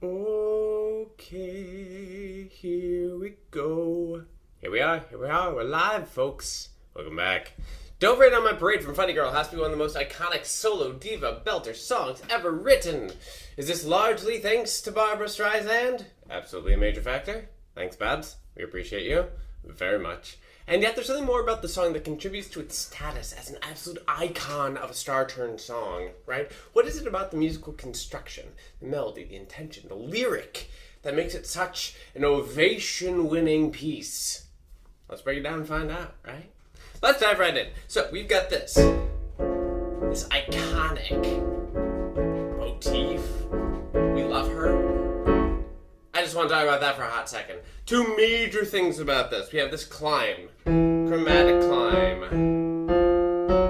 Okay, here we go. Here we are, we're live, folks. Welcome back. Don't Rain on My Parade from Funny Girl has to be one of the most iconic solo diva belter songs ever written. Is this largely thanks to Barbra Streisand? Absolutely a major factor. Thanks, Babs. We appreciate you very much. And yet there's something more about the song that contributes to its status as an absolute icon of a star-turned song, right? What is it about the musical construction, the melody, the intention, the lyric that makes it such an ovation-winning piece? Let's break it down and find out, right? Let's dive right in. So we've got this iconic motif. We love her. I just want to talk about that for a hot second. Two major things about this. We have this climb, chromatic climb,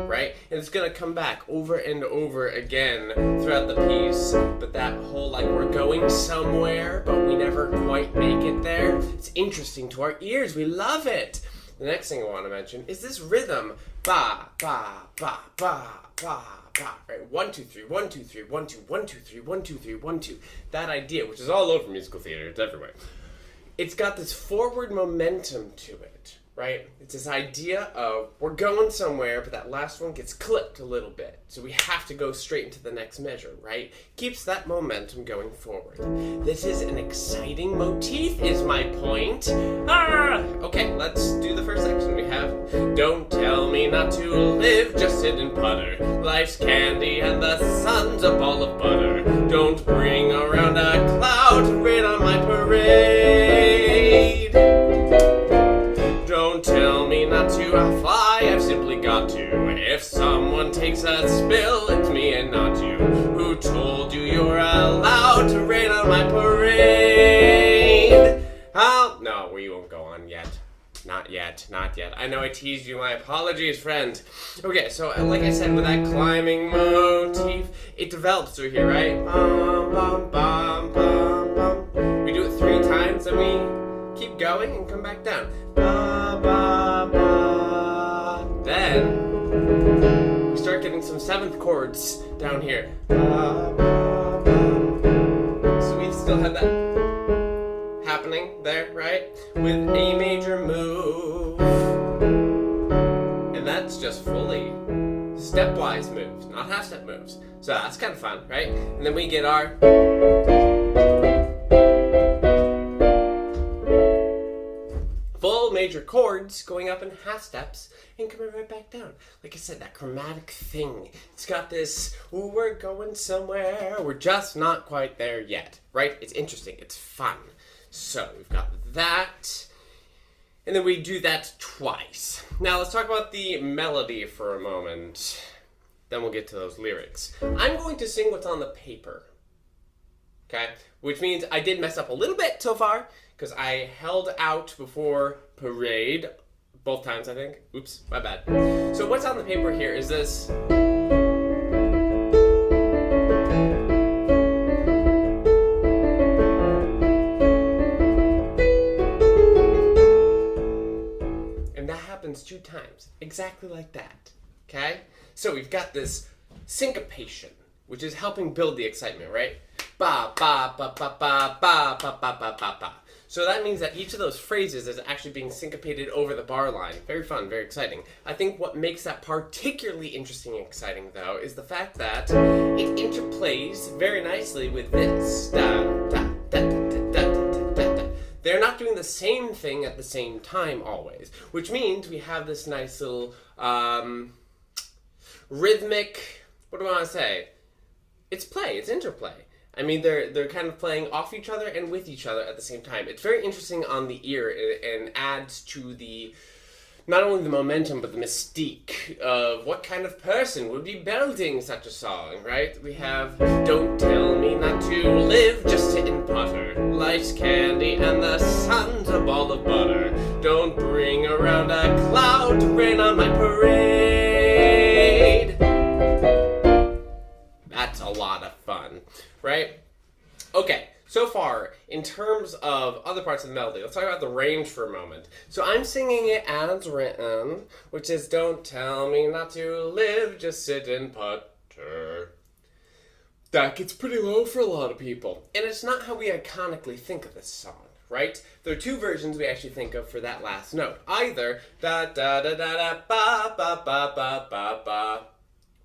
right? And it's gonna come back over and over again throughout the piece. But that whole, like, we're going somewhere, but we never quite make it there. It's interesting to our ears. We love it. The next thing I want to mention is this rhythm. Ba, ba, ba, ba, ba. Right, 1 2 3 1 2 3 1 2 1 2 3 1 2 3 1 2. That idea, which is all over musical theater, it's everywhere. It's got this forward momentum to it, right? It's this idea of we're going somewhere, but that last one gets clipped a little bit, so we have to go straight into the next measure, right? Keeps that momentum going forward. This is an exciting motif, is my point. Okay, let's do the first section. We have don't tell me not to live, just sit and putter. Life's candy and the sun's a ball of butter. Don't bring around a cloud to rain on my parade. Don't tell me not to fly, I've simply got to. If someone takes a spill, it's me and not you. Who told you you're allowed to rain on my parade? Oh, no, we won't go on yet. Not yet. I know I teased you, my apologies, friend. Okay, so like I said, with that climbing motif, it develops through here, right? Bum, bum, bum, bum, bum. We do it 3 times, and we keep going and come back down. Ba, ba, ba. Then we start getting some 7th chords down here. Ba, ba, ba. So we still have that happening there, right? With A major move. And that's just fully stepwise moves, not half-step moves. So that's kind of fun, right? And then we get our full major chords going up in half steps and coming right back down. Like I said, that chromatic thing. It's got this, ooh, we're going somewhere, we're just not quite there yet, right? It's interesting, it's fun. So we've got that, and then we do that twice. Now let's talk about the melody for a moment. Then we'll get to those lyrics. I'm going to sing what's on the paper, okay? Which means I did mess up a little bit so far, because I held out before parade, both times I think. Oops, my bad. So what's on the paper here is this. And that happens 2 times, exactly like that, okay? So we've got this syncopation, which is helping build the excitement, right? Ba, ba, ba, ba, ba, ba, ba, ba, ba, ba, ba. So that means that each of those phrases is actually being syncopated over the bar line. Very fun, very exciting. I think what makes that particularly interesting and exciting, though, is the fact that it interplays very nicely with this. Da, da, da, da, da, da, da, da. They're not doing the same thing at the same time always, which means we have this nice little rhythmic, what do I want to say? It's play, it's interplay. I mean, they're kind of playing off each other and with each other at the same time. It's very interesting on the ear and adds to the, not only the momentum, but the mystique of what kind of person would be belting such a song, right? We have, don't tell me not to live, just sit and putter. Life's candy and the sun's a ball of butter. Don't bring around a cloud to rain on my parade. That's a lot of fun, right? Okay, so far, in terms of other parts of the melody, let's talk about the range for a moment. So I'm singing it as written, which is don't tell me not to live, just sit and putter. that gets pretty low for a lot of people. And it's not how we iconically think of this song, right? There are two versions we actually think of for that last note. Either da da da da da ba ba ba ba ba ba,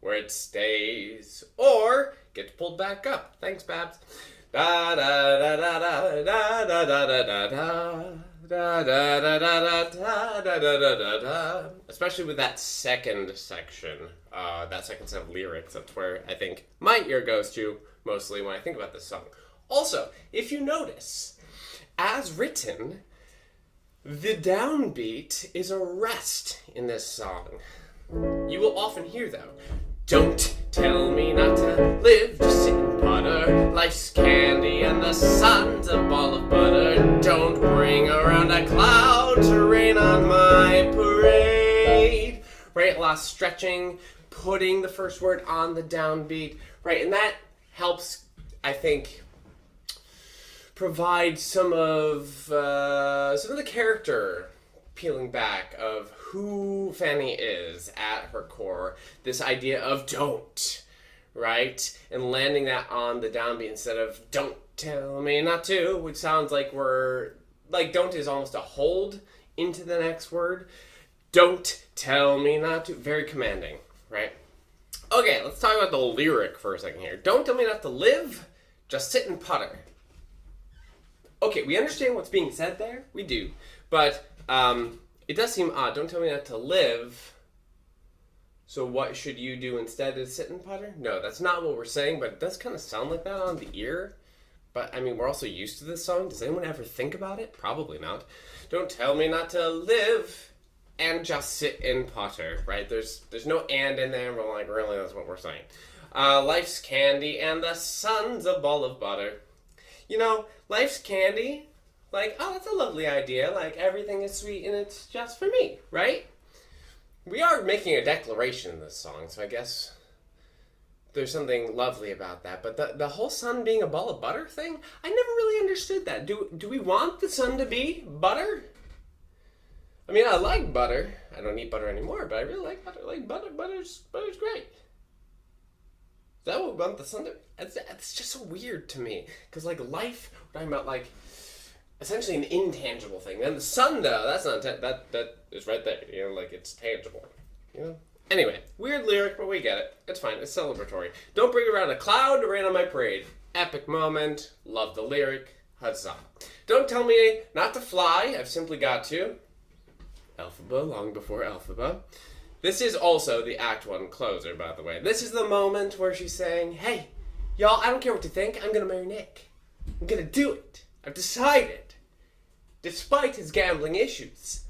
where it stays, or gets pulled back up. Thanks, Babs. Da da da da da da da da da da da. Da, da, da, da, da, da, da, da, da, da. Especially with that second section, that second set of lyrics, that's where I think my ear goes to mostly when I think about this song. Also, if you notice, as written, the downbeat is a rest in this song. You will often hear, though, don't tell me not to live, just sit and putter. Life's candy and the sun's a ball of butter. Don't bring around a cloud to rain on my parade. Right, a lot of stretching, putting the first word on the downbeat. Right, and that helps, I think, provide some of the character peeling back of who Fanny is at her core. This idea of don't, right? And landing that on the downbeat instead of don't tell me not to, which sounds like don't is almost a hold into the next word. Don't tell me not to. Very commanding, right? Okay, let's talk about the lyric for a second here. Don't tell me not to live, just sit and putter. Okay, we understand what's being said there. We do. But it does seem odd. Don't tell me not to live. So what should you do instead of sit and putter? No, that's not what we're saying, but it does kind of sound like that on the ear. But, I mean, we're also used to this song. Does anyone ever think about it? Probably not. Don't tell me not to live and just sit and putter, right? There's no and in there. We're like, really, that's what we're saying. Life's candy and the sun's a ball of butter. You know, life's candy, like, oh, that's a lovely idea. Like, everything is sweet and it's just for me, right? We are making a declaration in this song, so I guess there's something lovely about that. But the whole sun being a ball of butter thing, I never really understood that. Do we want the sun to be butter? I mean, I like butter. I don't eat butter anymore, but I really like butter. Like butter. Butter's great. Is that what we want the sun to be? It's just so weird to me. Because, like, life, we're talking about, like, essentially an intangible thing. Then the sun, though, that's not, that is right there. You know, like, it's tangible. You know? Anyway, weird lyric, but we get it. It's fine. It's celebratory. Don't bring around a cloud to rain on my parade. Epic moment. Love the lyric. Huzzah. Don't tell me not to fly. I've simply got to. Elphaba, long before Elphaba. This is also the Act 1 closer, by the way. This is the moment where she's saying, hey, y'all, I don't care what you think. I'm going to marry Nick. I'm going to do it. I've decided. Despite his gambling issues.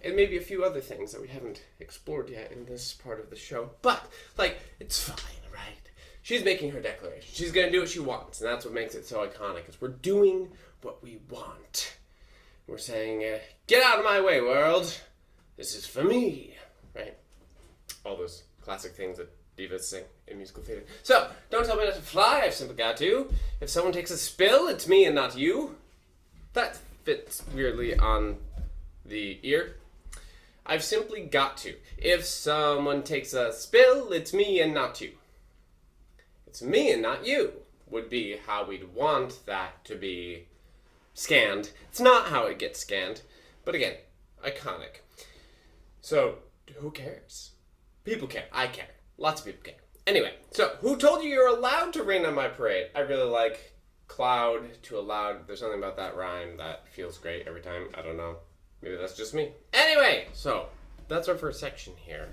And maybe a few other things that we haven't explored yet in this part of the show. But, like, it's fine, right? She's making her declaration. She's going to do what she wants. And that's what makes it so iconic. Is we're doing what we want. We're saying, get out of my way, world. This is for me. Right? All those classic things that divas sing in musical theater. So, don't tell me not to fly. I've simply got to. If someone takes a spill, it's me and not you. That fits weirdly on the ear. I've simply got to. If someone takes a spill, it's me and not you. It's me and not you would be how we'd want that to be scanned. It's not how it gets scanned. But again, iconic. So, who cares? People care. I care. Lots of people care. Anyway, so who told you you're allowed to rain on my parade? I really like cloud to allowed. There's something about that rhyme that feels great every time. I don't know. Maybe that's just me. Anyway, so that's our first section here.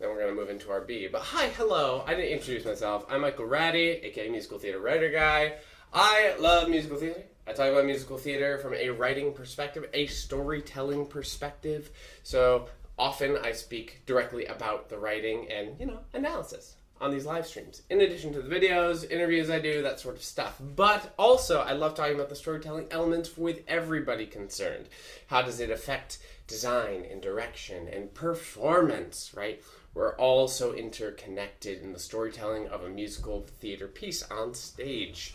Then we're going to move into our B. But hi, hello. I didn't introduce myself. I'm Michael Ratty, aka Musical Theater Writer Guy. I love musical theater. I talk about musical theater from a writing perspective, a storytelling perspective. So often I speak directly about the writing and, analysis on these live streams. In addition to the videos, interviews I do, that sort of stuff. But also, I love talking about the storytelling elements with everybody concerned. How does it affect design and direction and performance, right? We're all so interconnected in the storytelling of a musical theater piece on stage.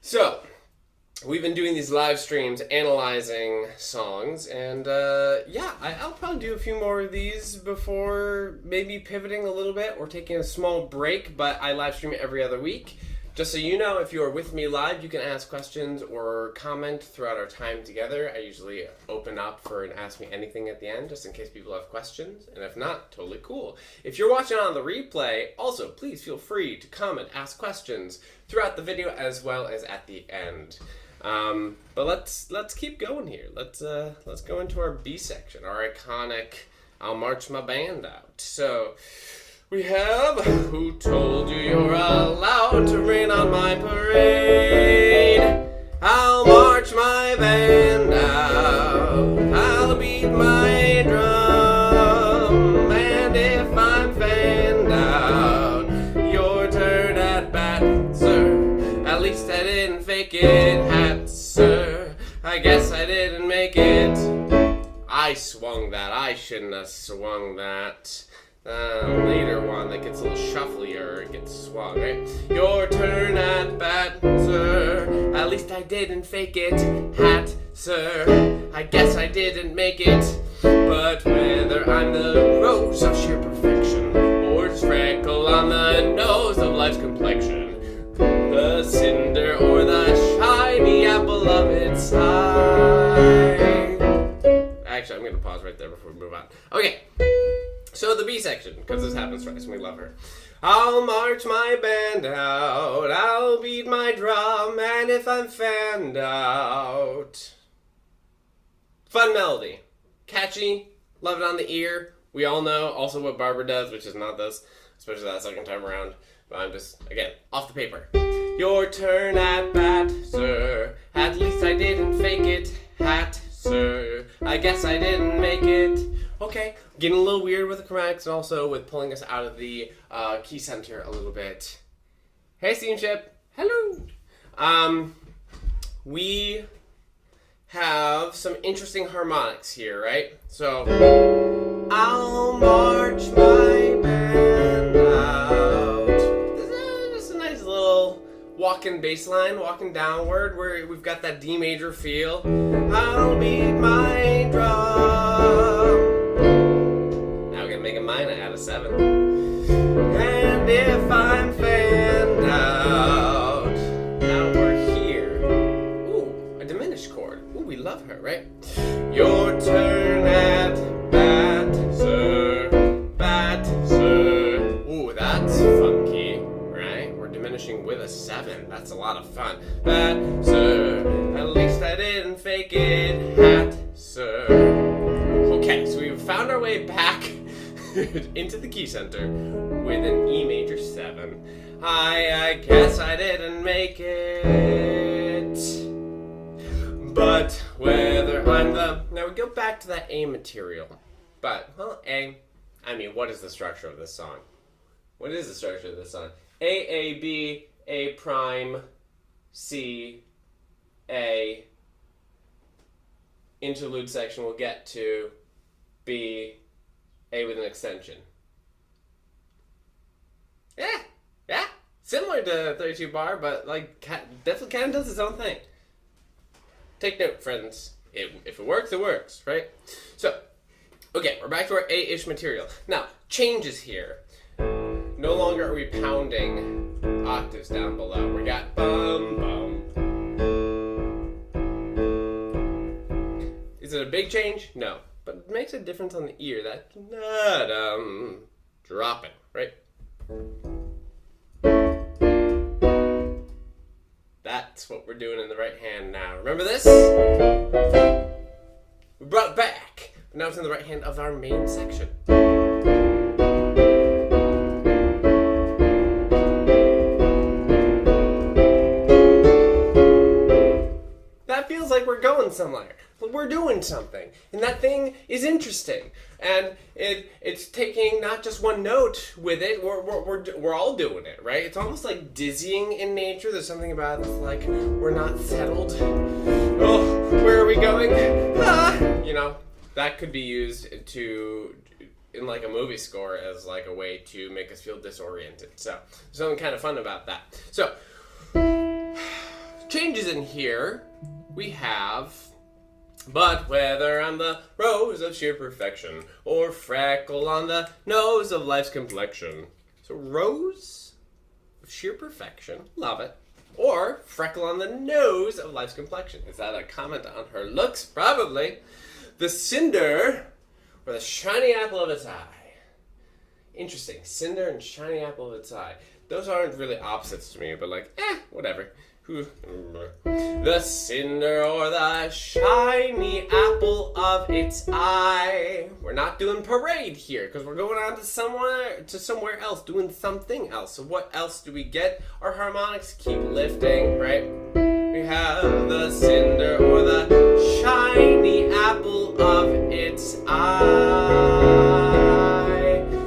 So, we've been doing these live streams analyzing songs, and yeah, I'll probably do a few more of these before maybe pivoting a little bit or taking a small break, but I live stream every other week. Just so you know, if you are with me live, you can ask questions or comment throughout our time together. I usually open up for an Ask Me Anything at the end, just in case people have questions, and if not, totally cool. If you're watching on the replay, also, please feel free to comment, ask questions throughout the video as well as at the end. But let's keep going here. Let's go into our B section, our iconic I'll March My Band Out. So we have Who Told You You're Allowed to Rain on My Parade? I'll march my band out, I'll beat my drum, and if I'm fanned out, your turn at bat, sir. At least I didn't fake it, hat, sir. I guess I didn't make it. I swung that, I shouldn't have swung that. Later one that gets a little shufflier gets swung, right? Your turn at bat, sir. At least I didn't fake it, hat, sir. I guess I didn't make it. But whether I'm the rose of sheer perfection or just freckle on the nose of life's complexion, the cinder or the shiny apple of its eye. Actually, I'm going to pause right there before we move on. Okay. So the B section, because this happens twice and we love her. I'll march my band out, I'll beat my drum, and if I'm fanned out. Fun melody. Catchy, love it on the ear. We all know also what Barbara does, which is not this, especially that second time around. But I'm just, again, off the paper. Your turn at bat, sir. At least I didn't fake it, hat, sir. I guess I didn't make it. Okay, getting a little weird with the chromatics and also with pulling us out of the key center a little bit. Hey, Steamship. Hello. We have some interesting harmonics here, right? So, I'll march my band out. This is just a nice little walking bass line, walking downward, where we've got that D major feel. I'll beat my drum. Make a minor out of 7. And if I'm fanned out, now we're here. Ooh, a diminished chord. Ooh, we love her, right? Your turn at bat, sir. Bat, sir. Ooh, that's funky, right? We're diminishing with a 7. That's a lot of fun. Bat, sir. At least I didn't fake it. Hat, sir. Okay, so we've found our way back into the key center with an E major 7. I guess I didn't make it. But whether I'm the... Now we go back to that A material. But, well, A... I mean, what is the structure of this song? What is the structure of this song? A, B, A prime, C, A. Interlude section we'll get to. B, A with an extension. Yeah, similar to 32 bar, but like definitely kind of does its own thing. Take note, friends. If it works, it works, right? So, okay, we're back to our A-ish material. Now, changes here. No longer are we pounding octaves down below. We got bum, bum. Is it a big change? No. But it makes a difference on the ear. That dropping, right? That's what we're doing in the right hand now. Remember this? We brought it back. But now it's in the right hand of our main section. That feels like we're going somewhere. We're doing something, and that thing is interesting, and it's taking not just one note with it. We're all doing it, right? It's almost like dizzying in nature. There's something about it like we're not settled. Oh, where are we going? Ah! You know, that could be used in like a movie score as like a way to make us feel disoriented. So there's something kind of fun about that. So Changes in here, we have, but whether I'm the rose of sheer perfection, or freckle on the nose of life's complexion. So rose of sheer perfection, love it. Or freckle on the nose of life's complexion. Is that a comment on her looks? Probably. The cinder, or the shiny apple of its eye. Interesting. Cinder and shiny apple of its eye. Those aren't really opposites to me, but like, whatever. The cinder or the shiny apple of its eye. We're not doing parade here because we're going on to somewhere else, doing something else. So what else do we get? Our harmonics keep lifting, right? We have the cinder or the shiny apple of its eye.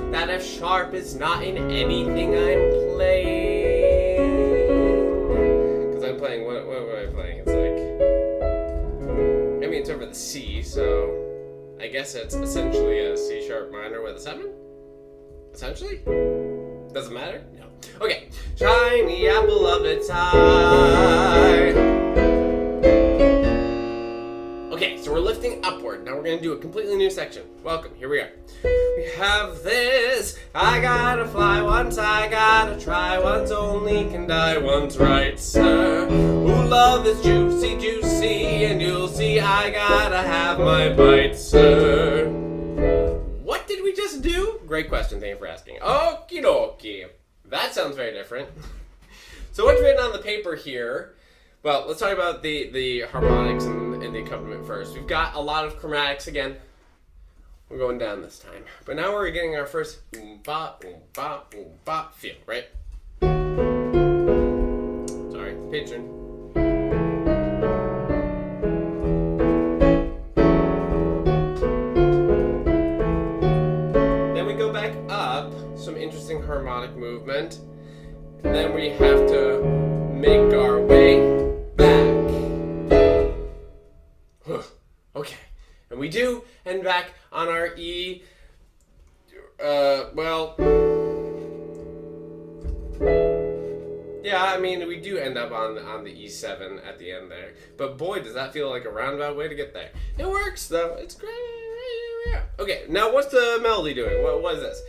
That F sharp is not in anything I'm playing. Playing what am I playing? It's like, I mean, it's over the C, so I guess it's essentially a C sharp minor with a 7. Essentially, doesn't matter. No. Okay, shiny apple of its eye. Okay, so we're lifting upward. Now we're gonna do a completely new section. Welcome. Here we are. We have this. I gotta fly once, I gotta try once, only can die once, right, sir? Ooh, love is juicy, juicy, and you'll see I gotta have my bite, sir. What did we just do? Great question, thank you for asking. Okie dokie. That sounds very different. So what's written on the paper here? Well, let's talk about the harmonics and the accompaniment first. We've got a lot of chromatics again. We're going down this time. But now we're getting our first oom-ba, oom-ba, oom-ba feel, right? Sorry, patron. Then we go back up, some interesting harmonic movement. And then we have to make our way back. Okay. And we do end back on our E, well, yeah, I mean, we do end up on the E7 at the end there. But boy, does that feel like a roundabout way to get there. It works, though. It's great. Okay, now what's the melody doing? What is this?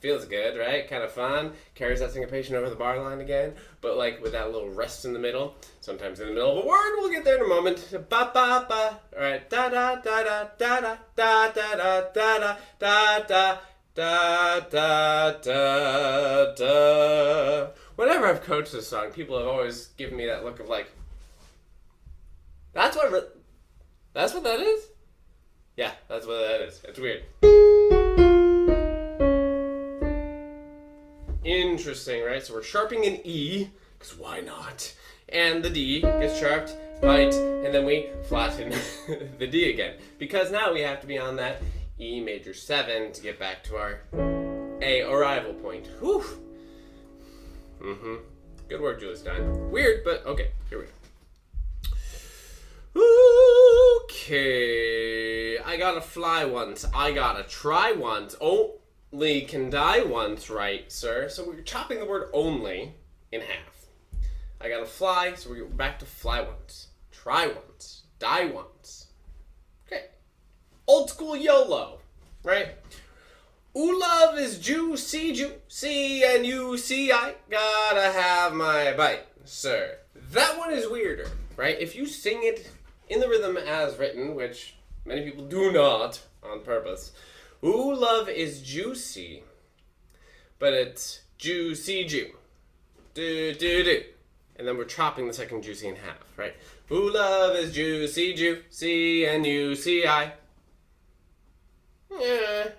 Feels good, right? Kind of fun. Carries that syncopation over the bar line again, but like with that little rest in the middle. Sometimes in the middle of a word. We'll get there in a moment. Ba ba ba. All right. Da da da da da da da da da da da da da da da. Whenever I've coached this song, people have always given me that look of like, that's what that is? Yeah, that's what that is. It's weird. Interesting, right? So we're sharpening an E, because why not? And the D gets sharped, bite, and then we flatten the D again. Because now we have to be on that E major 7 to get back to our A arrival point. Whew. Good work, Julie Stein. Weird, but okay, here we go. Okay, I gotta fly once, I gotta try once, only can die once, right, sir? So we're chopping the word only in half. I gotta fly, so we're back to fly once, try once, die once. Okay, old school YOLO, right? Ooh, love is juicy, juicy, and you see I gotta have my bite, sir. That one is weirder, right? If you sing it in the rhythm as written, which many people do not on purpose. Ooh, love is juicy, but it's juicy Jew. Do, do, do. And then we're chopping the second juicy in half, right? Ooh, love is juicy, juicy, and you see I. Yeah.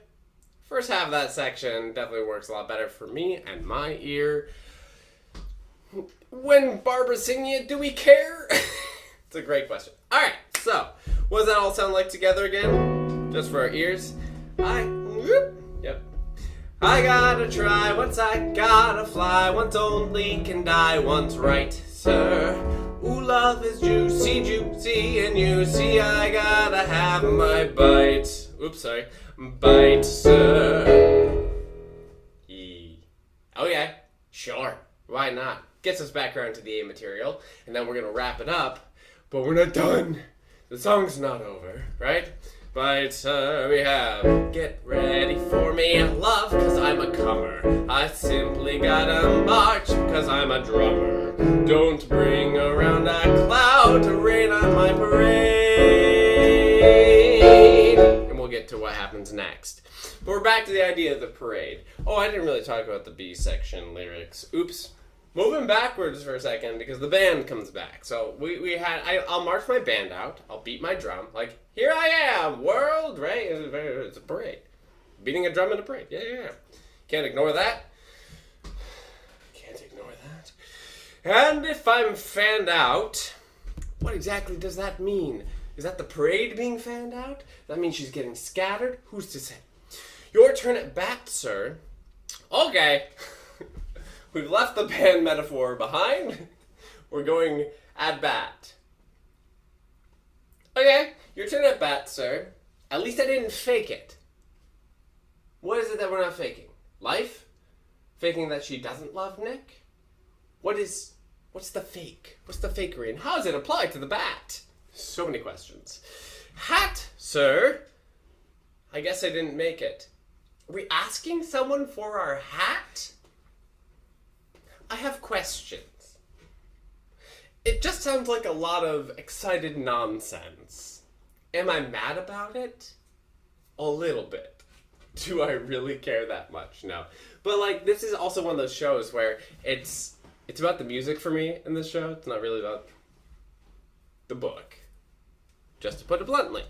First half of that section definitely works a lot better for me and my ear. When Barbara's singing it, do we care? It's a great question. Alright, so, what does that all sound like together again? Just for our ears. Yep. I gotta try once, I gotta fly once, only can die once, right, sir? Ooh, love is juicy, juicy, and you see I gotta have my bite. Oops, sorry. Bite, sir. why not? Gets us back around to the A material, and then we're going to wrap it up, but we're not done. The song's not over, right? But we have Get Ready For Me, Love, cause I'm a comer. I simply gotta march, cause I'm a drummer. Don't bring around a cloud to rain on my parade. And we'll get to what happens next. But we're back to the idea of the parade. Oh, I didn't really talk about the B section lyrics. Oops. Moving backwards for a second because the band comes back. So I'll march my band out. I'll beat my drum. Like, here I am, world, right? It's a parade. Beating a drum in a parade. Yeah. Can't ignore that. Can't ignore that. And if I'm fanned out, what exactly does that mean? Is that the parade being fanned out? Does that mean she's getting scattered? Who's to say? Your turn at bat, sir. Okay. We've left the band metaphor behind. We're going at bat. Okay, your turn at bat, sir. At least I didn't fake it. What is it that we're not faking? Life? Faking that she doesn't love Nick? What's the fake? What's the fakery? And how does it apply to the bat? So many questions. Hat, sir. I guess I didn't make it. Are we asking someone for our hat? I have questions. It just sounds like a lot of excited nonsense. Am I mad about it? A little bit. Do I really care that much? No. But like, this is also one of those shows where it's about the music for me in this show. It's not really about the book. Just to put it bluntly.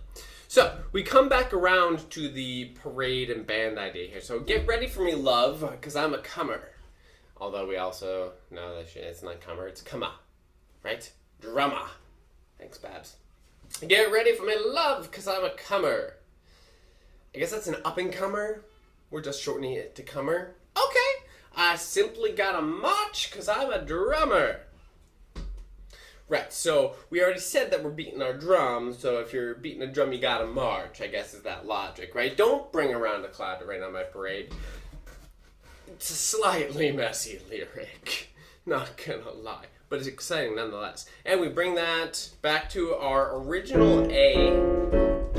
So, we come back around to the parade and band idea here. So, get ready for me, love, because I'm a comer. Although we also know that it's not comer, it's come right? Drummer. Thanks, Babs. Get ready for me, love, because I'm a comer. I guess that's an up-and-comer. We're just shortening it to comer. Okay. I simply gotta march, because I'm a drummer. Right, so we already said that we're beating our drum, so if you're beating a drum, you gotta march, I guess is that logic, right? Don't bring around a cloud to rain on my parade. It's a slightly messy lyric, not gonna lie, but it's exciting nonetheless. And we bring that back to our original A,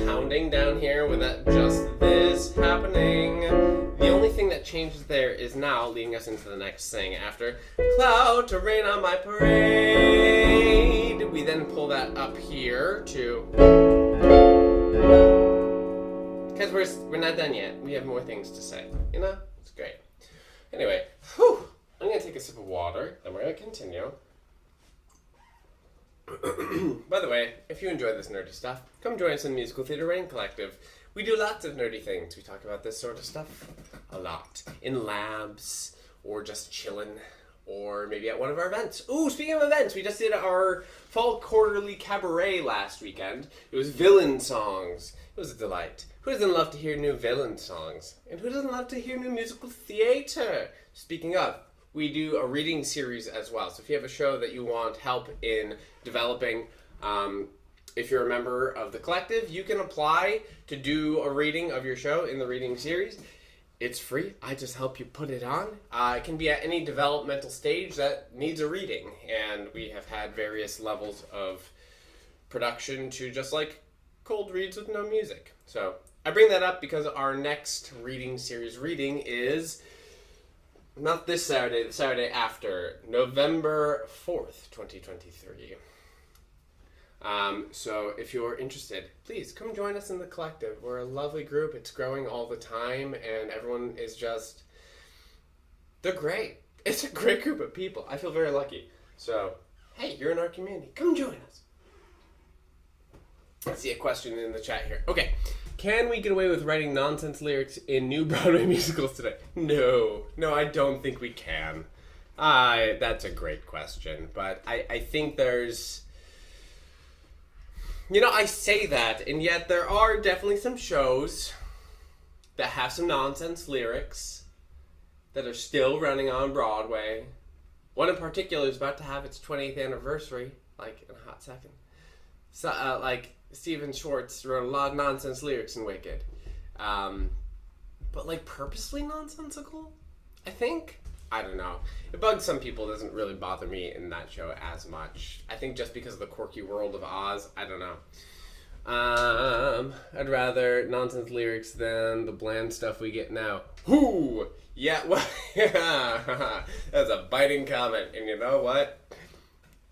pounding down here with that just this happening. The only thing that changes there is now leading us into the next thing. After cloud to rain on my parade, we then pull that up here to, because we're not done yet. We have more things to say, you know? It's great. Anyway, I'm going to take a sip of water, and we're going to continue. By the way, if you enjoy this nerdy stuff, come join us in the Musical Theater Writing Collective. We do lots of nerdy things. We talk about this sort of stuff a lot. In labs, or just chilling, or maybe at one of our events. Ooh, speaking of events, we just did our fall quarterly cabaret last weekend. It was villain songs. It was a delight. Who doesn't love to hear new villain songs? And who doesn't love to hear new musical theater? Speaking of, we do a reading series as well. So if you have a show that you want help in developing, if you're a member of the collective, you can apply to do a reading of your show in the reading series. It's free. I just help you put it on. It can be at any developmental stage that needs a reading. And we have had various levels of production to just like cold reads with no music. So I bring that up because our next reading series reading is not this Saturday, the Saturday after, November 4th, 2023. So if you're interested, please come join us in the collective. We're a lovely group. It's growing all the time, and everyone is just, they're great. It's a great group of people. I feel very lucky. So, hey, you're in our community. Come join us. I see a question in the chat here. Okay. Can we get away with writing nonsense lyrics in new Broadway musicals today? No, I don't think we can. That's a great question, but I think there's, I say that, and yet there are definitely some shows that have some nonsense lyrics that are still running on Broadway. One in particular is about to have its 20th anniversary, like in a hot second. So, Stephen Schwartz wrote a lot of nonsense lyrics in Wicked. But, purposely nonsensical, I think. I don't know. It bugs some people. It doesn't really bother me in that show as much. I think just because of the quirky world of Oz. I don't know. I'd rather nonsense lyrics than the bland stuff we get now. Whoo! Yeah, well, that's a biting comment. And you know what?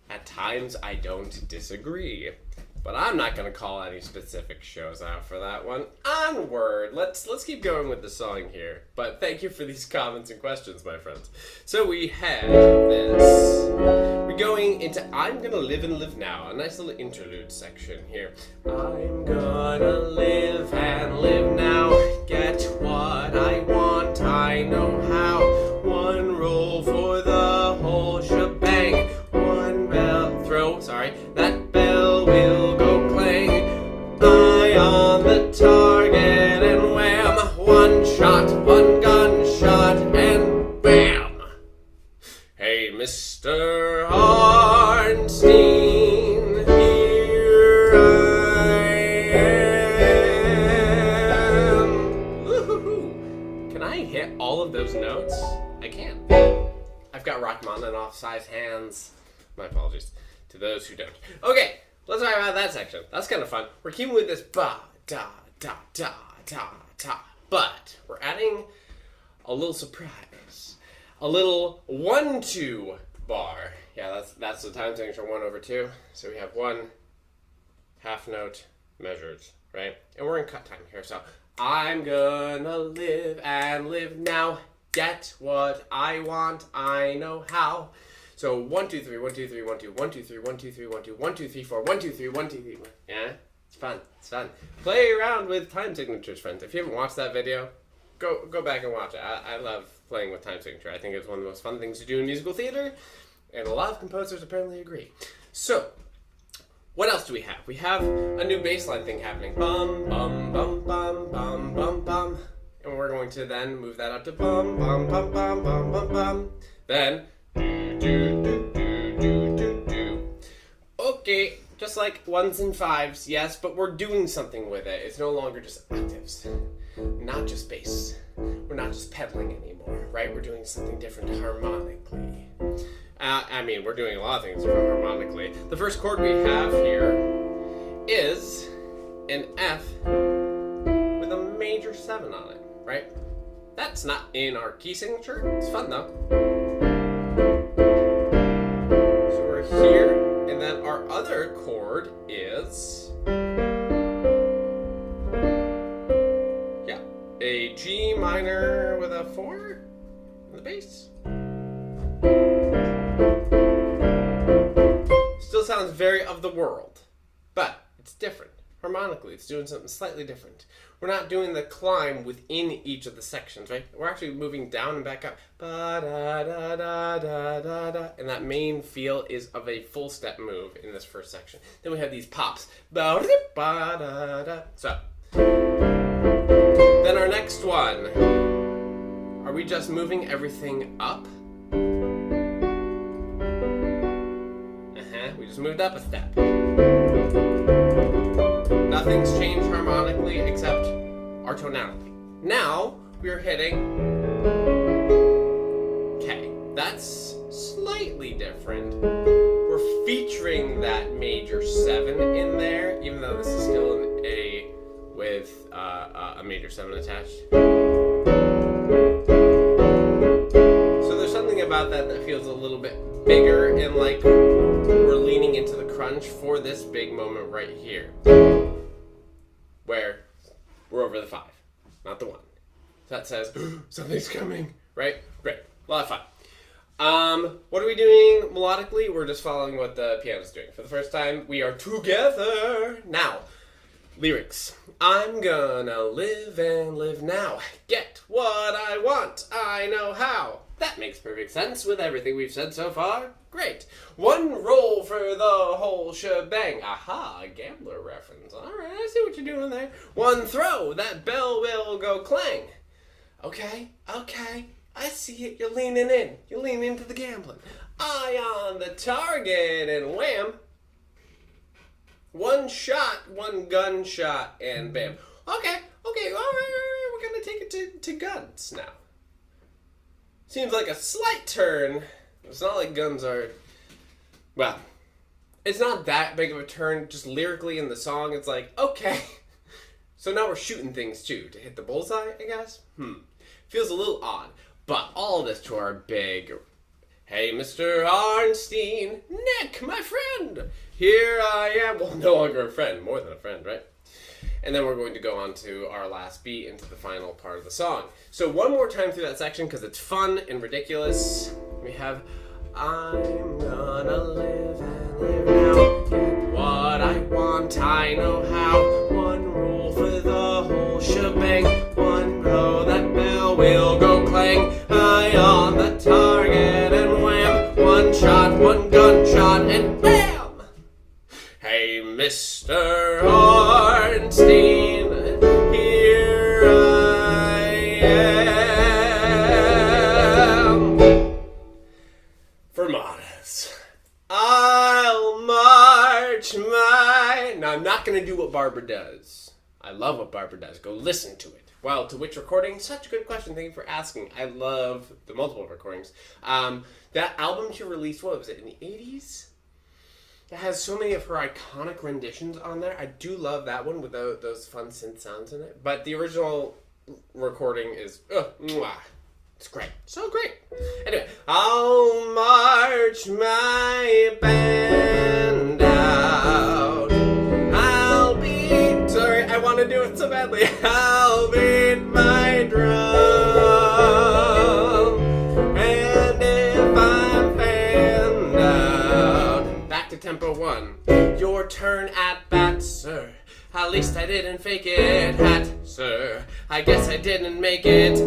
At times, I don't disagree. But I'm not going to call any specific shows out for that one. Onward! Let's keep going with the song here. But thank you for these comments and questions, my friends. So we have this. We're going into I'm Gonna Live and Live Now. A nice little interlude section here. I'm gonna live and live now. Get what I want, I know how. One roll for the whole shebang. One bell throw, that bell will go clang. Eye on the target and wham. One shot, one gunshot, and bam. Hey, Mr. Arnstein, here I am. Woo-hoo-hoo. Can I hit all of those notes? I can. I've got Rachmaninoff size hands. My apologies to those who don't. Okay, let's talk about that section. That's kind of fun. We're keeping with this ba, da, da, da, da, da. But we're adding a little surprise. A little 1-2 bar. Yeah, that's the time signature 1/2. So we have 1 half note measured, right? And we're in cut time here. So I'm gonna live and live now. Get what I want, I know how. So 1 2 3 1 2 3 1 2 1 2 3 1 2 3 1 2 1 2 3 4 1 2 3 1 2 3. Yeah, it's fun. It's fun. Play around with time signatures, friends. If you haven't watched that video, go back and watch it. I love playing with time signature. I think it's one of the most fun things to do in musical theater, and a lot of composers apparently agree. So, what else do we have? We have a new bass line thing happening. Bum bum bum bum bum bum bum, and we're going to then move that up to bum bum bum bum bum bum bum. Then. Okay, just like 1s and 5s, yes, but we're doing something with it. It's no longer just octaves, not just bass. We're not just pedaling anymore, right? We're doing something different harmonically. We're doing a lot of things harmonically. The first chord we have here is an F with a major 7 on it, right? That's not in our key signature. It's fun though. Here, and then our other chord is a G minor with a 4 in the bass. Still sounds very of the world, but it's different. Harmonically, it's doing something slightly different. We're not doing the climb within each of the sections, right? We're actually moving down and back up. Ba-da-da-da-da-da-da. And that main feel is of a full step move in this first section. Then we have these pops. Ba-da-da-da. So, then our next one. Are we just moving everything up? We just moved up a step. Nothing's changed harmonically except our tonality. Now we're hitting K. That's slightly different. We're featuring that major 7 in there, even though this is still an A with a major 7 attached. So there's something about that feels a little bit bigger, and like we're leaning into the crunch for this big moment right here, where we're over the 5, not the 1. That says something's coming, right? Great, a lot of fun. What are we doing melodically? We're just following what the piano's doing. For the first time, we are together. Now, lyrics. I'm gonna live and live now. Get what I want, I know how. That makes perfect sense with everything we've said so far. Great. One roll for the whole shebang. Aha, a gambler reference. All right, I see what you're doing there. One throw, that bell will go clang. Okay, I see it. You're leaning in. You're leaning into the gambling. Eye on the target and wham. One shot, one gunshot, and bam. Okay, all right. We're going to take it to guns now. seems like a slight turn. It's not like guns are, well, it's not that big of a turn, just lyrically in the song. It's like, okay, so now we're shooting things too, to hit the bullseye, I guess? Feels a little odd, but all this to our big, hey, Mr. Arnstein, Nick, my friend, here I am. Well, no longer a friend, more than a friend, right? And then we're going to go on to our last beat into the final part of the song. So one more time through that section, because it's fun and ridiculous. We have, I'm gonna live and live now. Get what I want, I know how. One rule for the whole shebang. One blow, that bell will go clang. Eye on the target and wham. One shot, one gunshot, and bam! Hey, Mr. Arnstein, here I am. Fermatas. I'll march my... Now, I'm not going to do what Barbara does. I love what Barbara does. Go listen to it. Well, to which recording? Such a good question. Thank you for asking. I love the multiple recordings. That album she released, what was it, in the 80s? It has so many of her iconic renditions on there. I do love that one with those fun synth sounds in it. But the original recording is, mwah. It's great. So great. Anyway, I'll march my band out. I'll beat, sorry, I want to do it so badly. I'll beat my drum. And if I'm fanned out. Back to tempo 1. Your turn at bat, sir. At least I didn't fake it, hat, sir. I guess I didn't make it.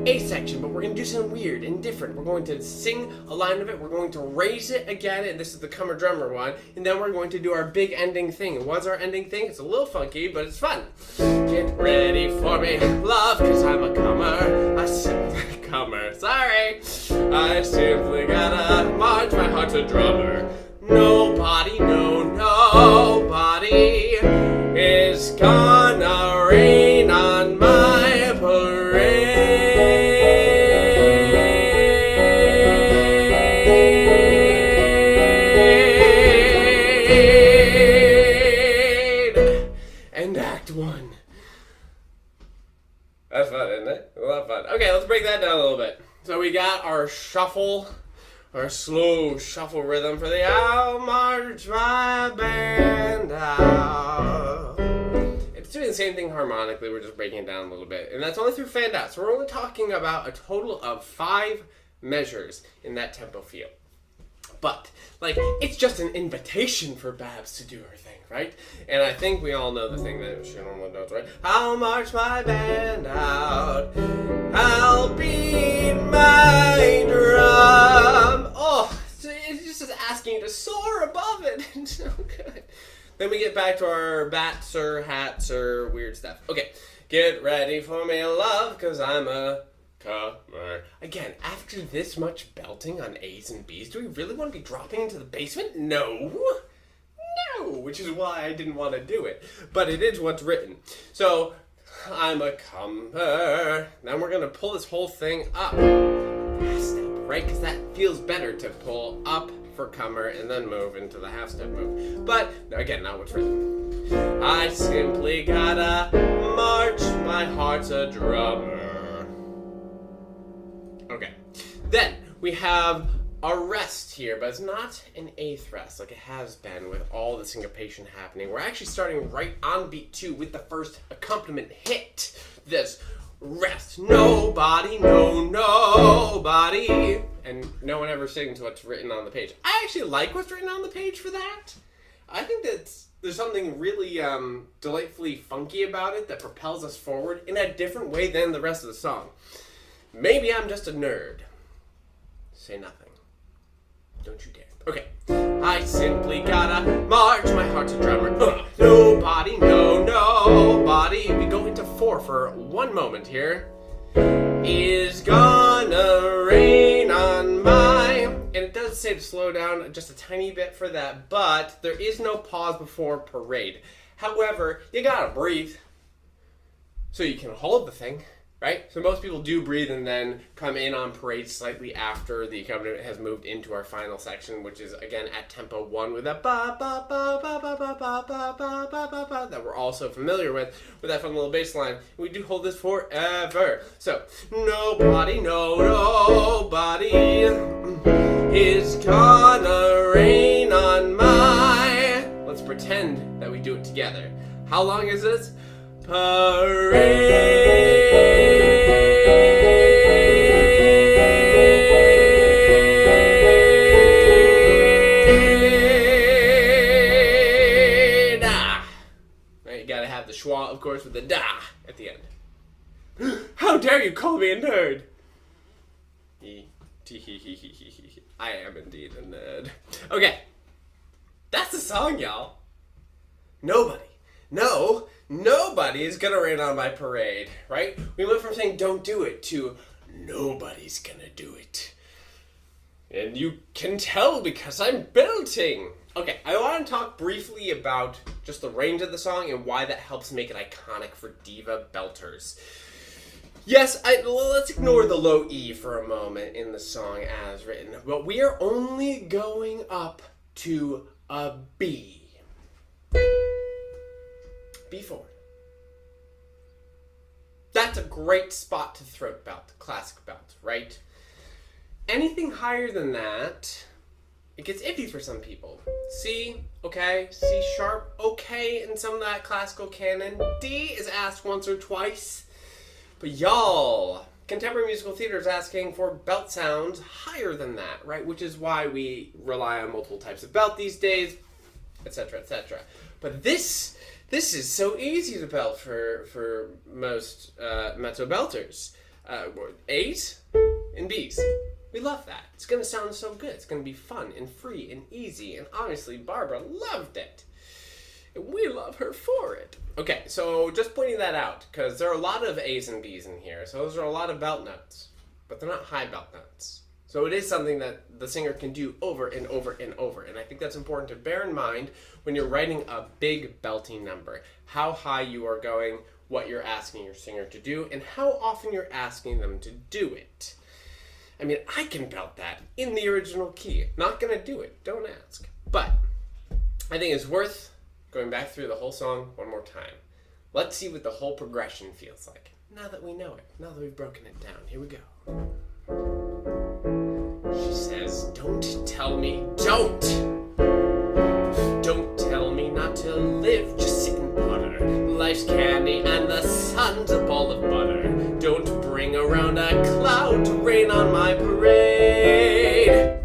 A section, but we're going to do something weird and different. We're going to sing a line of it, we're going to raise it again, and this is the comer drummer one, and then we're going to do our big ending thing. And what's our ending thing? It's a little funky, but it's fun. Get ready for me, love, cause I'm a comer. I simply comer, sorry. I simply gotta march my heart's a drummer. Nobody, no, nobody is gonna rain on my parade. And Act 1. That's fun, isn't it? A lot of fun. Okay, let's break that down a little bit. So we got our shuffle, our slow shuffle rhythm for the I'll march my band out. It's doing the same thing harmonically, we're just breaking it down a little bit. And that's only through fanned out. So we're only talking about a total of 5 measures in that tempo feel. But, like, it's just an invitation for Babs to do her thing, right? And I think we all know the thing that she normally does, right? I'll march my band out. I'll beat my drum. Oh, it's just asking you to soar above it. It's so good. Then we get back to our bat, sir, hat, sir, weird stuff. Okay, get ready for me, love, cause I'm a comer. Again, after this much belting on A's and B's, do we really want to be dropping into the basement? No. No, which is why I didn't want to do it. But it is what's written. So, I'm a comer. Then we're going to pull this whole thing up. Half step, right? Because that feels better to pull up for comer and then move into the half step move. But, again, not what's written. I simply gotta march, my heart's a drummer. Okay. Then, we have a rest here, but it's not an eighth rest like it has been with all the syncopation happening. We're actually starting right on beat 2 with the first accompaniment hit. This rest. Nobody, no, nobody. And no one ever sings what's written on the page. I actually like what's written on the page for that. I think that there's something really delightfully funky about it that propels us forward in a different way than the rest of the song. Maybe I'm just a nerd. Say nothing. Don't you dare. Okay. I simply gotta march, my heart's a drummer. Nobody, no, nobody. We go into 4 for one moment here. Is gonna rain on my... And it does say to slow down just a tiny bit for that, but there is no pause before parade. However, you gotta breathe so you can hold the thing, right? So most people do breathe and then come in on parade slightly after the accompaniment has moved into our final section, which is again at tempo 1 with that ba ba ba ba ba ba ba ba ba ba ba ba that we're all so familiar with that fun little bass line. We do hold this forever. So nobody is gonna rain on my. Let's pretend that we do it together. How long is this? Parade. Right, you gotta have the schwa, of course, with the da at the end. How dare you call me a nerd? I am indeed a nerd. Okay, that's the song, y'all. Nobody is gonna rain on my parade, right? We went from saying don't do it to nobody's gonna do it. And you can tell because I'm belting. Okay, I want to talk briefly about just the range of the song and why that helps make it iconic for diva belters. Yes, let's ignore the low E for a moment in the song as written, but we are only going up to a B. B4. That's a great spot to throat belt, classic belt, right? Anything higher than that, it gets iffy for some people. C, okay. C sharp, okay in some of that classical canon. D is asked once or twice. But y'all, contemporary musical theater is asking for belt sounds higher than that, right? Which is why we rely on multiple types of belt these days, etc., etc. But this is so easy to belt for most mezzo belters. A's and B's. We love that. It's going to sound so good. It's going to be fun and free and easy. And obviously, Barbara loved it. And we love her for it. Okay, so just pointing that out, because there are a lot of A's and B's in here. So those are a lot of belt notes. But they're not high belt notes. So it is something that the singer can do over and over and over. And I think that's important to bear in mind when you're writing a big belting number. How high you are going, what you're asking your singer to do, and how often you're asking them to do it. I mean, I can belt that in the original key. Not gonna do it, don't ask. But I think it's worth going back through the whole song one more time. Let's see what the whole progression feels like. Now that we know it, now that we've broken it down, here we go. She says, don't tell me, don't tell me not to live, just sit and putter. Life's candy and the sun's a ball of butter. Don't bring around a cloud to rain on my parade.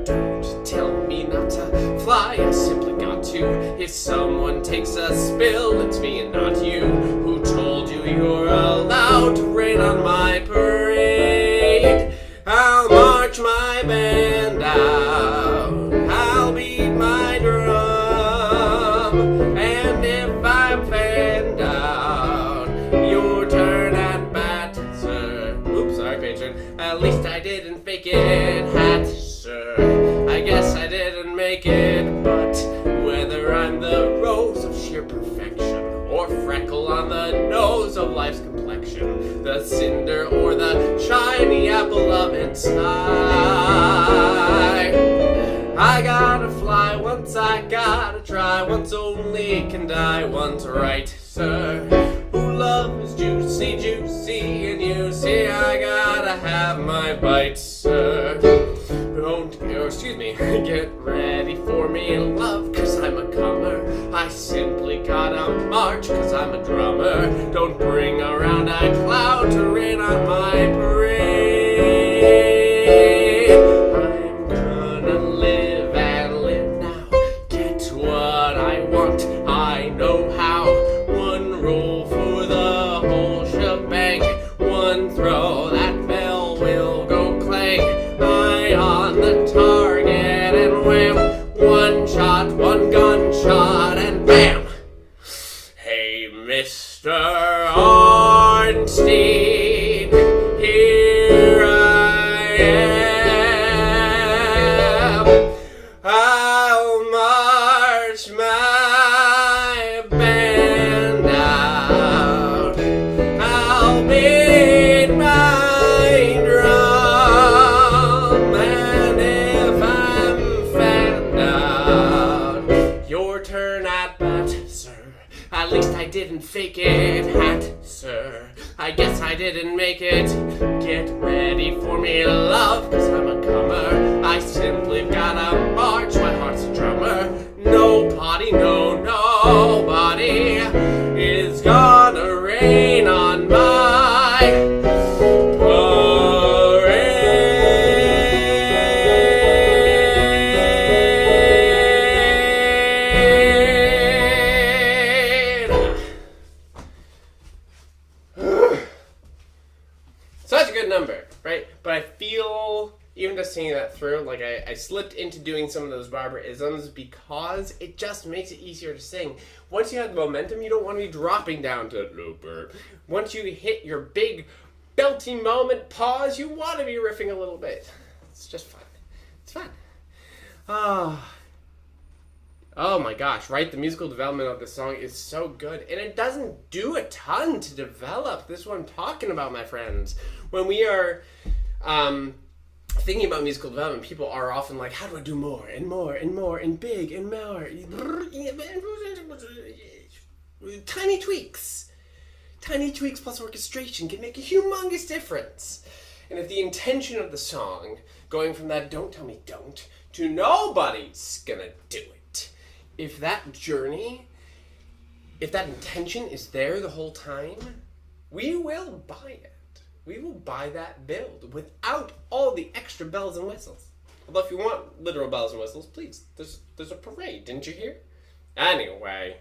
Don't tell me not to fly, I simply got to. If someone takes a spill, it's me and not you. Who told you you're allowed to rain on my parade? I'll march my band out, I'll beat my drum, and if I'm fanned out, your turn at bat, sir. Oops, sorry, patron. At least I didn't fake it, hat, sir. I guess I didn't make it, but whether I'm the rose of sheer perfection, or freckle on the nose of life's complexion, the cinder or the shiny apple of its eye, I gotta fly once, I gotta try once, only can die once, right, sir? Who loves juicy, juicy, and you see I gotta have my bite, sir. Get ready for me, love, cause I'm a comer. I simply gotta march, cause I'm a drummer. Don't bring around a cloud to rain on my parade. I'm gonna live and live now, get what I want, I know how. One roll for the whole shebang, one throw, that bell will go clang. Eye on the target and wham, one shot, one gunshot, and bam! Hey, Mr. Ornstein, here bucket hat, sir. I guess I didn't make it. Get ready for me, love, 'cause I'm a comer. I simply gotta march, my heart's a drummer. No party, no nobody is gonna rain on my such a good number, right? But I feel, even just singing that through, like I slipped into doing some of those barbarisms because it just makes it easier to sing. Once you have the momentum, you don't want to be dropping down to looper. Once you hit your big belty moment pause, you want to be riffing a little bit. It's just fun. It's fun. Oh my gosh, right? The musical development of this song is so good. And it doesn't do a ton to develop. This is what I'm talking about, my friends. When we are thinking about musical development, people are often like, how do I do more and more and more and big and more? Tiny tweaks. Tiny tweaks plus orchestration can make a humongous difference. And if the intention of the song, going from that don't tell me don't to nobody's gonna do it, if that journey, if that intention is there the whole time, we will buy it. We will buy that build without all the extra bells and whistles. Although if you want literal bells and whistles, please, there's a parade, didn't you hear? Anyway.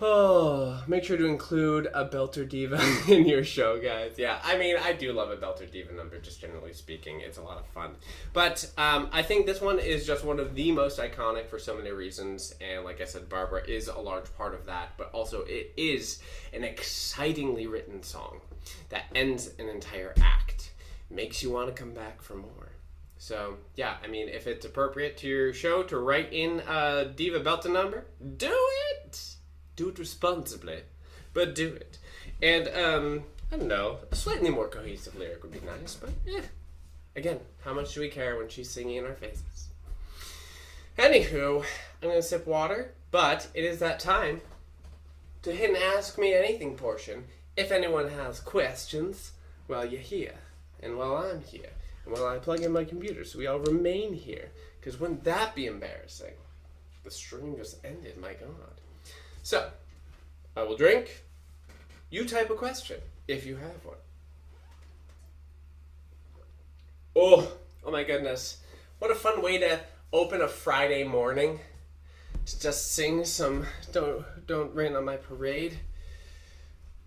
Oh, make sure to include a belter diva in your show, guys. Yeah, I mean, I do love a belter diva number, just generally speaking. It's a lot of fun. But I think this one is just one of the most iconic for so many reasons. And like I said, Barbara is a large part of that. But also, it is an excitingly written song that ends an entire act. Makes you want to come back for more. So, yeah, I mean, if it's appropriate to your show to write in a diva belter number, do it! Do it responsibly, but do it. And, I don't know, a slightly more cohesive lyric would be nice, but again, how much do we care when she's singing in our faces? Anywho, I'm going to sip water, but it is that time to hit an Ask Me Anything portion. If anyone has questions while you're here, and while I'm here, and while I plug in my computer, so we all remain here, because wouldn't that be embarrassing? The stream just ended, my God. So, I will drink. You type a question, if you have one. Oh my goodness. What a fun way to open a Friday morning. To just sing some Don't Rain on My Parade.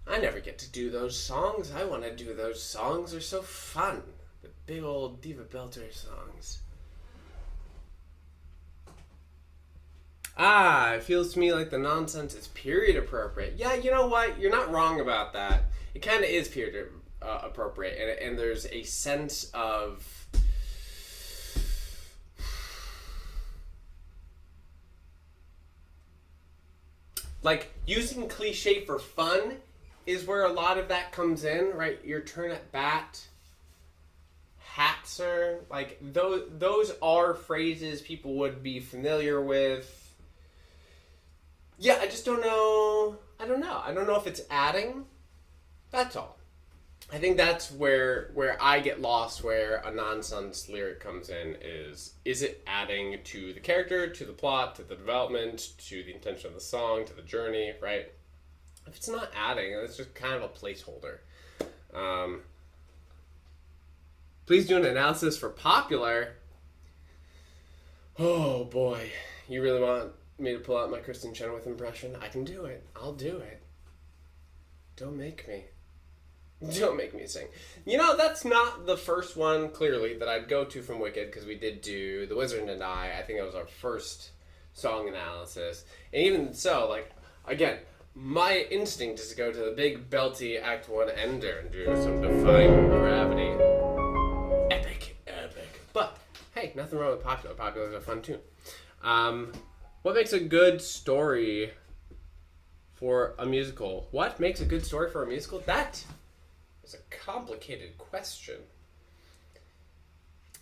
I never get to do those songs. I want to do those songs. They're so fun. The big old Diva Belter songs. It feels to me like the nonsense is period appropriate. Yeah, you know what? You're not wrong about that. It kind of is period appropriate, and there's a sense of like using cliche for fun is where a lot of that comes in, right? Your turn at bat, Hatzer, like those are phrases people would be familiar with. Yeah, I just don't know. I don't know if it's adding. That's all. I think that's where I get lost, where a nonsense lyric comes in is it adding to the character, to the plot, to the development, to the intention of the song, to the journey, right? If it's not adding, it's just kind of a placeholder. Please do an analysis for popular. Oh boy, you really want me to pull out my Kristen Chenoweth impression? I can do it. I'll do it. Don't make me. Don't make me sing. You know, that's not the first one, clearly, that I'd go to from Wicked, because we did do The Wizard and I. I think that was our first song analysis. And even so, like, again, my instinct is to go to the big belty Act 1 ender and do some Defying Gravity. Epic. But, hey, nothing wrong with Popular. Popular is a fun tune. What makes a good story for a musical? What makes a good story for a musical? That is a complicated question.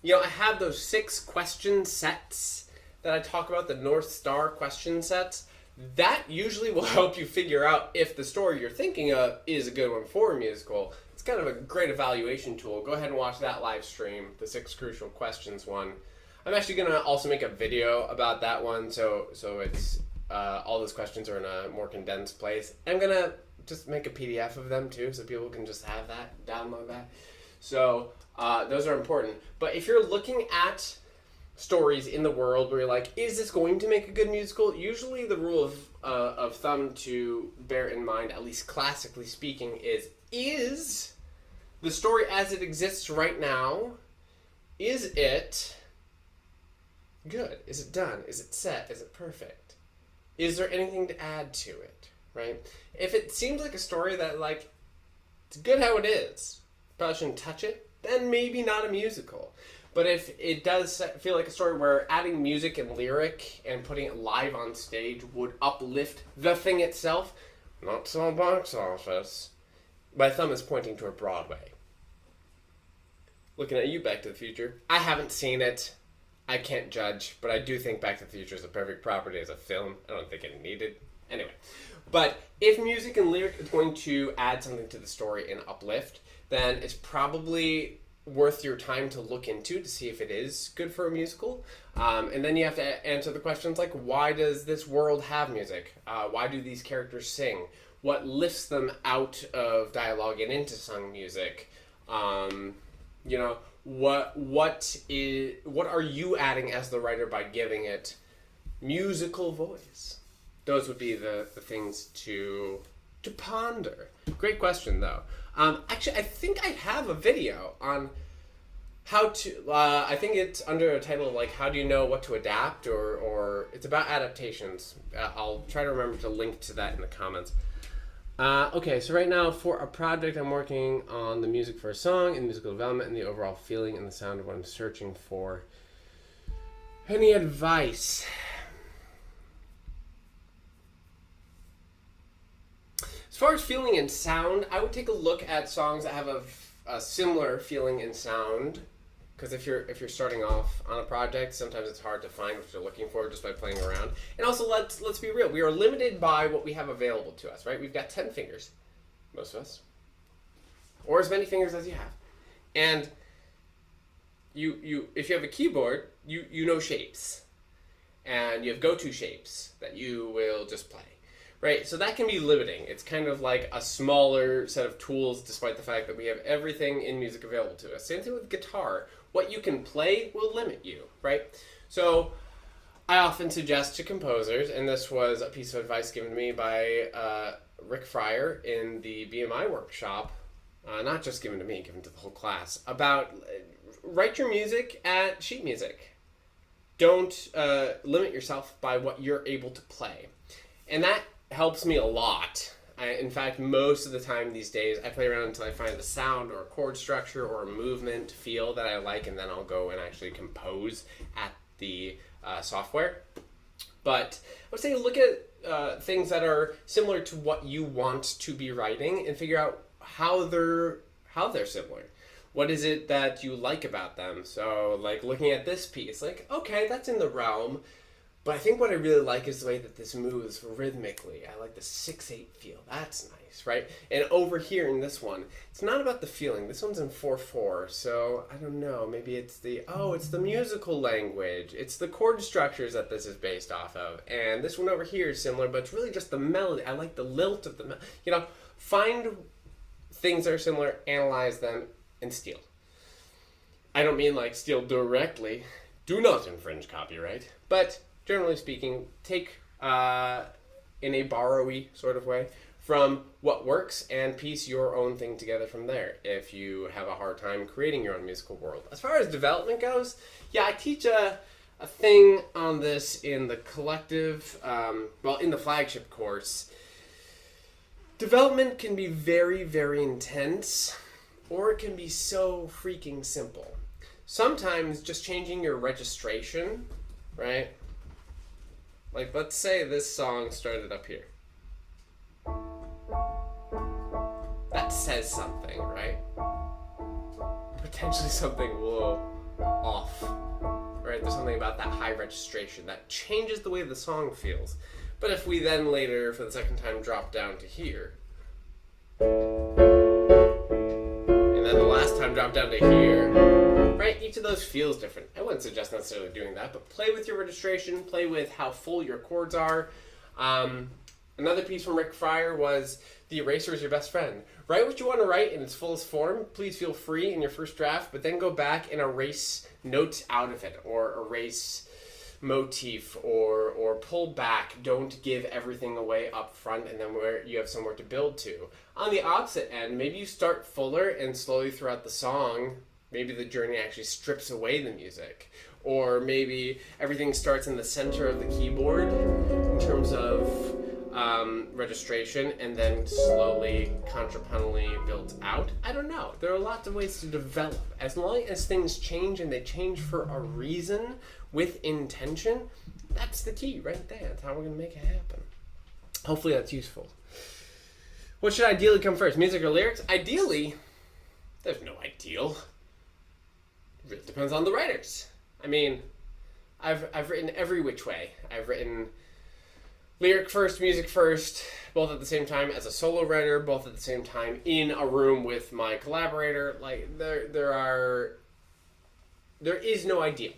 You know, I have those 6 question sets that I talk about, the North Star question sets. that usually will help you figure out if the story you're thinking of is a good one for a musical. It's kind of a great evaluation tool. Go ahead and watch that live stream, the 6 crucial questions one. I'm actually going to also make a video about that one, so it's all those questions are in a more condensed place. I'm going to just make a PDF of them too, so people can just have that, download that. So those are important. But if you're looking at stories in the world where you're like, is this going to make a good musical? Usually the rule of thumb to bear in mind, at least classically speaking, is the story as it exists right now, is it good? Is it done? Is it set? Is it perfect? Is there anything to add to it, right? If it seems like a story that, like, it's good how it is, probably shouldn't touch it, then maybe not a musical. But if it does feel like a story where adding music and lyric and putting it live on stage would uplift the thing itself, not so box office. My thumb is pointing toward Broadway. Looking at you, Back to the Future. I haven't seen it. I can't judge, but I do think Back to the Future is a perfect property as a film. I don't think it needed. Anyway. But if music and lyric is going to add something to the story and uplift, then it's probably worth your time to look into to see if it is good for a musical. And then you have to answer the questions like, why does this world have music? Why do these characters sing? What lifts them out of dialogue and into sung music? You know, what are you adding as the writer by giving it musical voice? Those would be the things to ponder. Great question, though. Actually, I think I have a video on how to, I think it's under a title of, like, how do you know what to adapt, or it's about adaptations. I'll try to remember to link to that in the comments. Okay, so right now for a project, I'm working on the music for a song and musical development and the overall feeling and the sound of what I'm searching for. Any advice? As far as feeling and sound, I would take a look at songs that have a similar feeling and sound, because if you're starting off on a project, sometimes it's hard to find what you're looking for just by playing around. And also, let's be real, we are limited by what we have available to us, right? We've got 10 fingers, most of us, or as many fingers as you have. And you if you have a keyboard, you know shapes, and you have go-to shapes that you will just play. Right, so that can be limiting. It's kind of like a smaller set of tools, despite the fact that we have everything in music available to us. Same thing with guitar. What you can play will limit you, right? So I often suggest to composers, and this was a piece of advice given to me by Rick Fryer in the BMI workshop, not just given to me, given to the whole class, about write your music at sheet music. Don't limit yourself by what you're able to play. And that helps me a lot. In fact, most of the time these days, I play around until I find a sound or a chord structure or a movement feel that I like, and then I'll go and actually compose at the software. But I would say look at things that are similar to what you want to be writing and figure out how they're similar. What is it that you like about them? So, like, looking at this piece, like, okay, that's in the realm. But I think what I really like is the way that this moves rhythmically. I like the 6/8 feel. That's nice, right? And over here in this one, it's not about the feeling. This one's in 4/4, so I don't know. Maybe it's it's the musical language. It's the chord structures that this is based off of. And this one over here is similar, but it's really just the melody. I like the lilt of the melody. You know, find things that are similar, analyze them, and steal. I don't mean like steal directly. Do not infringe copyright. But generally speaking, take in a borrowy sort of way from what works and piece your own thing together from there if you have a hard time creating your own musical world. As far as development goes, yeah, I teach a thing on this in the collective, in the flagship course. Development can be very, very intense, or it can be so freaking simple. Sometimes just changing your registration, right? Like, let's say this song started up here. That says something, right? Potentially something a little off, right? There's something about that high registration that changes the way the song feels. But if we then later, for the second time, drop down to here, and then the last time drop down to here, right? Each of those feels different. I wouldn't suggest necessarily doing that, but play with your registration, play with how full your chords are. Another piece from Rick Fryer was, the eraser is your best friend. Write what you want to write in its fullest form. Please feel free in your first draft, but then go back and erase notes out of it, or erase motif, or pull back. Don't give everything away up front and then where you have somewhere to build to. On the opposite end, maybe you start fuller and slowly throughout the song, maybe the journey actually strips away the music. Or maybe everything starts in the center of the keyboard in terms of registration, and then slowly, contrapuntally built out. I don't know. There are lots of ways to develop. As long as things change, and they change for a reason, with intention, that's the key right there. That's how we're going to make it happen. Hopefully that's useful. What should ideally come first, music or lyrics? Ideally, there's no ideal. It really depends on the writers. I mean, I've written every which way. I've written lyric first, music first, both at the same time as a solo writer, both at the same time in a room with my collaborator. Like, there is no ideal.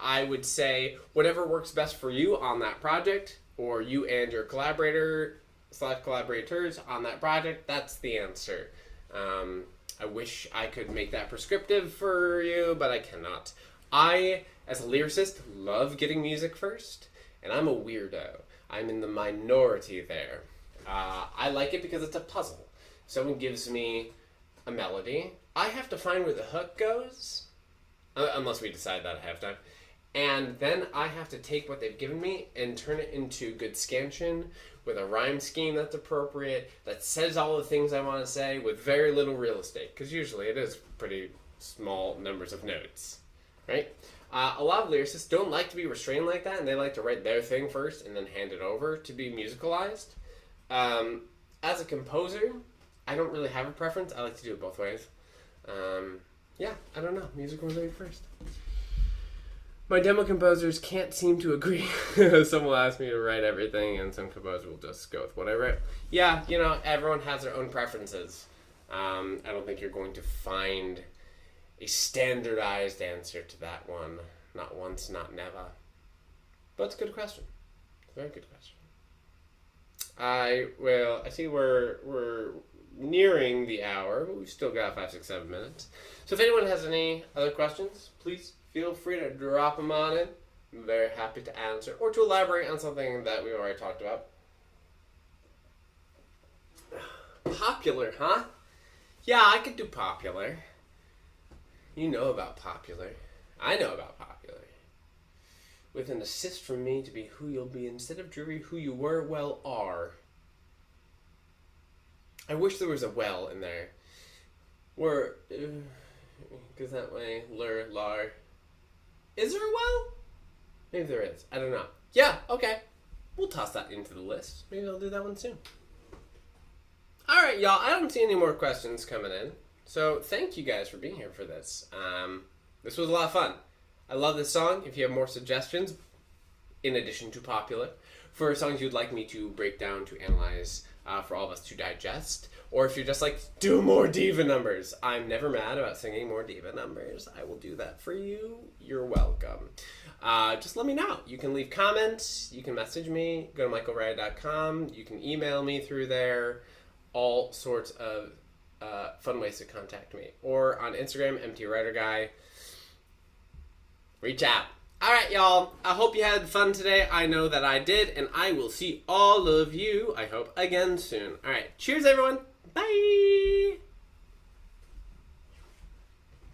I would say whatever works best for you on that project, or you and your collaborator/collaborators on that project, that's the answer. I wish I could make that prescriptive for you, but I cannot. I, as a lyricist, love getting music first, and I'm a weirdo. I'm in the minority there. I like it because it's a puzzle. Someone gives me a melody. I have to find where the hook goes, unless we decide that ahead of time. And then I have to take what they've given me and turn it into good scansion with a rhyme scheme that's appropriate, that says all the things I want to say with very little real estate, because usually it is pretty small numbers of notes, right? A lot of lyricists don't like to be restrained like that, and they like to write their thing first and then hand it over to be musicalized. As a composer, I don't really have a preference. I like to do it both ways. Yeah, I don't know. Music or lyric first. My demo composers can't seem to agree. Some will ask me to write everything, and some composers will just go with what I write. Yeah, you know, everyone has their own preferences. I don't think you're going to find a standardized answer to that one. Not once, not never. But it's a good question. It's a very good question. I see we're nearing the hour, but we've still got 5, 6, 7 minutes. So if anyone has any other questions, please feel free to drop them on in. I'm very happy to answer, or to elaborate on something that we already talked about. Popular, huh? Yeah, I could do popular. You know about popular. I know about popular. With an assist from me to be who you'll be instead of dreary who you were, well, are. I wish there was a well in there. Where, because that way, lur, lar. Is there a well? Maybe there is. I don't know. Yeah, okay. We'll toss that into the list. Maybe I'll do that one soon. Alright, y'all. I don't see any more questions coming in. So thank you guys for being here for this. This was a lot of fun. I love this song. If you have more suggestions, in addition to popular, for songs you'd like me to break down, to analyze, for all of us to digest, or if you're just like, do more Diva numbers. I'm never mad about singing more Diva numbers. I will do that for you. You're welcome. Just let me know. You can leave comments. You can message me. Go to michaelryan.com. You can email me through there. All sorts of fun ways to contact me. Or on Instagram, MTWriterGuy. Reach out. Alright, y'all. I hope you had fun today. I know that I did. And I will see all of you, I hope, again soon. Alright. Cheers, everyone. Bye.